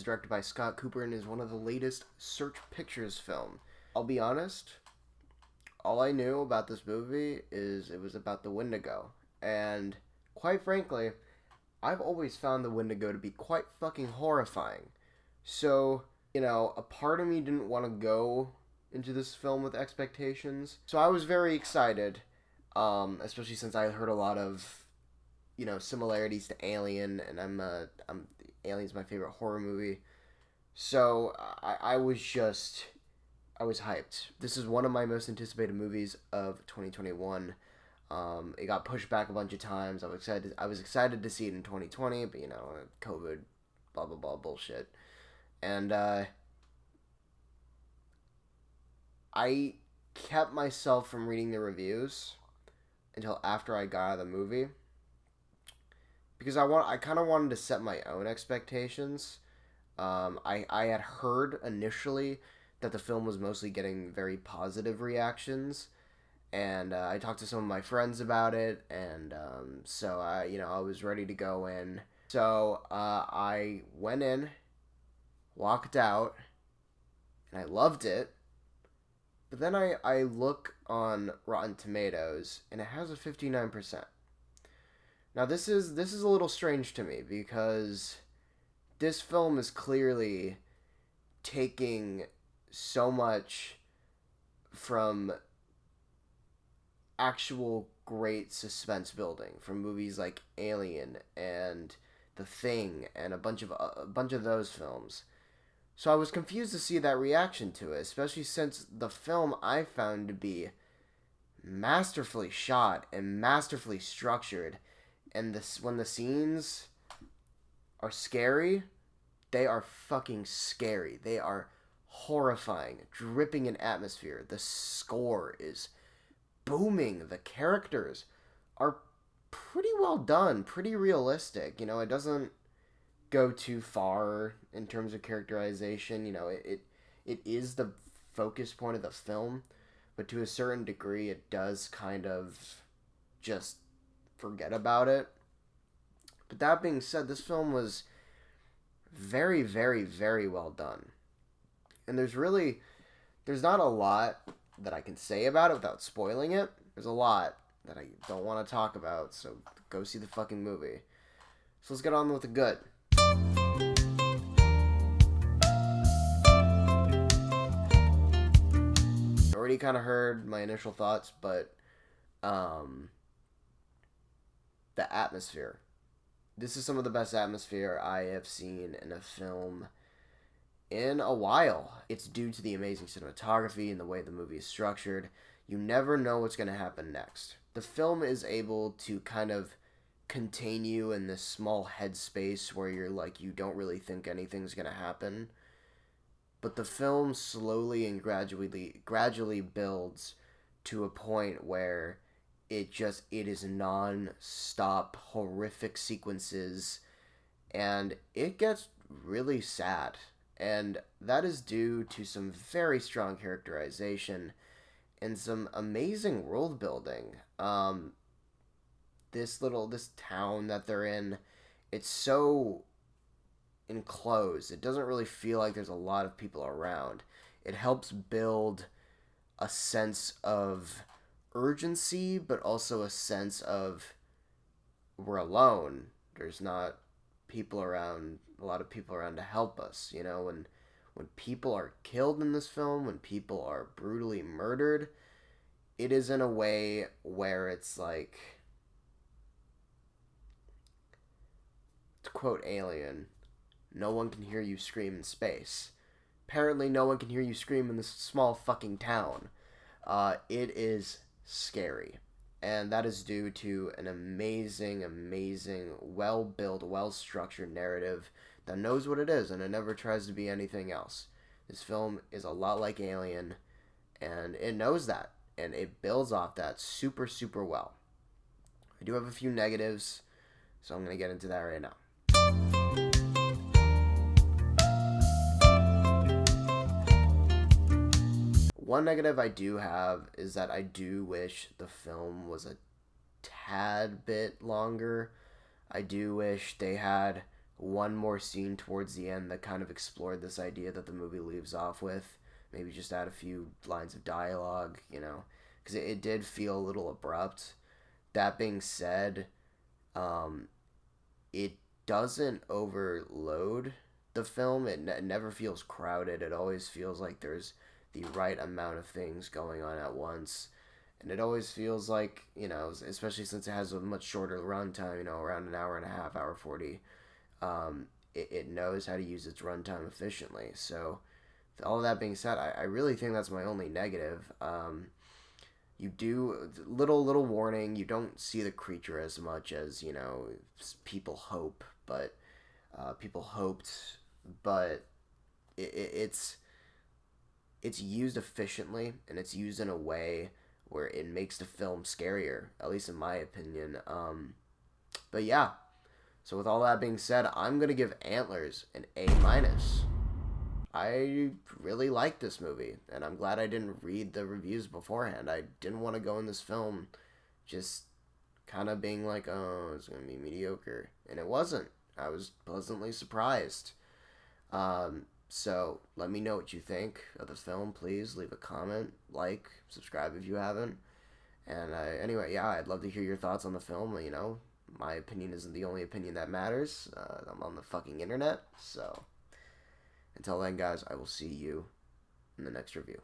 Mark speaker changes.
Speaker 1: is directed by Scott Cooper and is one of the latest Search Pictures film. I'll be honest, all I knew about this movie is it was about the Wendigo. And quite frankly, I've always found the Wendigo to be quite fucking horrifying. So, a part of me didn't want to go into this film with expectations. So I was very excited, especially since I heard a lot of, similarities to Alien, and Alien's my favorite horror movie. So I was hyped. This is one of my most anticipated movies of 2021. It got pushed back a bunch of times. I was excited to see it in 2020, but COVID, blah blah blah bullshit. And I kept myself from reading the reviews until after I got out of the movie, because I kind of wanted to set my own expectations. I had heard initially that the film was mostly getting very positive reactions, and I talked to some of my friends about it, and so I was ready to go in. So I went in, walked out, and I loved it. But then I look on Rotten Tomatoes, and it has a 59%. Now this is a little strange to me, because this film is clearly taking so much from actual great suspense building from movies like Alien and The Thing and a bunch of those films. So I was confused to see that reaction to it, especially since the film I found to be masterfully shot and masterfully structured, and when the scenes are scary, they are fucking scary. They are horrifying, dripping in atmosphere. The score is booming. The characters are pretty well done, pretty realistic. It doesn't go too far in terms of characterization. It is the focus point of the film, but to a certain degree it does kind of just forget about it. But that being said, this film was very, very, very well done. And there's not a lot that I can say about it without spoiling it. There's a lot that I don't want to talk about, so go see the fucking movie. So let's get on with the good. Already kind of heard my initial thoughts, but the atmosphere. This is some of the best atmosphere I have seen in a film in a while. It's due to the amazing cinematography and the way the movie is structured. You never know what's going to happen next. The film is able to kind of contain you in this small headspace where you're like, you don't really think anything's going to happen. But the film slowly and gradually builds to a point where it is non-stop horrific sequences, and it gets really sad. And that is due to some very strong characterization and some amazing world building. This town that they're in, it's so enclosed. It doesn't really feel like there's a lot of people around. It helps build a sense of urgency, but also a sense of we're alone. There's not people around, a lot of people around to help us. When people are killed in this film, when people are brutally murdered, it is in a way where it's like, to quote Alien, no one can hear you scream in space. Apparently no one can hear you scream in this small fucking town. It is scary. And that is due to an amazing, well-built, well-structured narrative that knows what it is, and it never tries to be anything else. This film is a lot like Alien, and it knows that, and it builds off that super, super well. I do have a few negatives, so I'm going to get into that right now. One negative I do have is that I do wish the film was a tad bit longer. I do wish they had one more scene towards the end that kind of explored this idea that the movie leaves off with. Maybe just add a few lines of dialogue, because it did feel a little abrupt. That being said, um, it doesn't overload the film. It never feels crowded. It always feels like there's the right amount of things going on at once. And it always feels like, especially since it has a much shorter runtime, around an hour and a half, hour 40, it knows how to use its runtime efficiently. So, all of that being said, I really think that's my only negative. You do little warning. You don't see the creature as much as people hope, but people hoped, but it's used efficiently and it's used in a way where it makes the film scarier, at least in my opinion. But yeah. So with all that being said, I'm gonna give Antlers an A minus. I really like this movie, and I'm glad I didn't read the reviews beforehand. I didn't want to go in this film just kind of being like, oh, it's going to be mediocre. And it wasn't. I was pleasantly surprised. So let me know what you think of the film. Please leave a comment, like, subscribe if you haven't. And anyway, yeah, I'd love to hear your thoughts on the film. My opinion isn't the only opinion that matters. I'm on the fucking internet, so until then, guys, I will see you in the next review.